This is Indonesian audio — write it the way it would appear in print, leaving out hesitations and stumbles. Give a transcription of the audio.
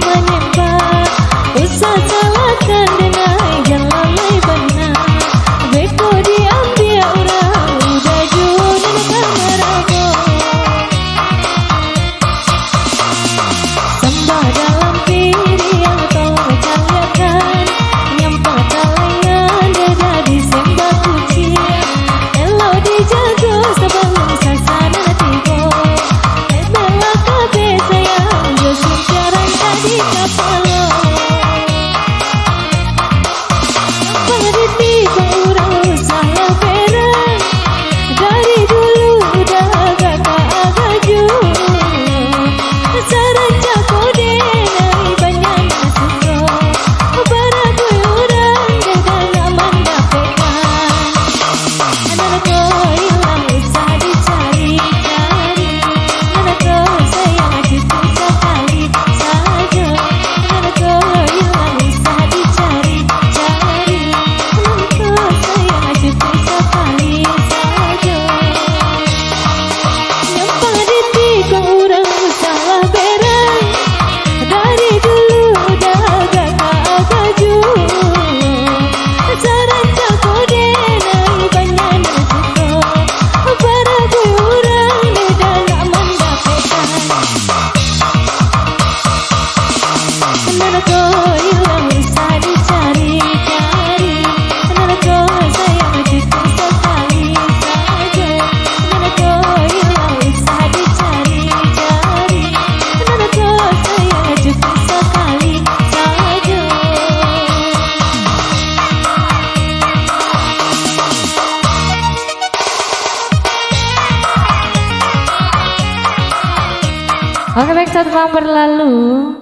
menembak. Usah salahkan dengan jalan lain benar. Beko diambil orang udah jual kamar aku. Sembah dalam piring tolong cairkan. Nyampah talengan deda disembah kucing. Elo dijago sebelum sasana tiba. Bela kabe sayang josin jaran tadi kapalo. Padi orang salah berang. Dari dulu udah agak agaju. Saran jago denai banyak suka. Barabu orang dengan aman dapatkan. Anak kau hilang usah dicari-cari. Anak kau sayang cukup sekali saja. Anak kau hilang usah dicari-cari. Anak kau sayang cukup sekali saja. Nyampah di tiga orang salah berang. Dari dulu udah agak agaju. Saran jago denai banyak suka. Barabu orang beda nak mendapatkan. Anak kau hilang usah dicari-cari. Anak kau sayang cukup sekali saja. Anak kau hilang usah dicari-cari. Anak kau sayang cukup sekali saja. Oke baik, satu malam berlalu.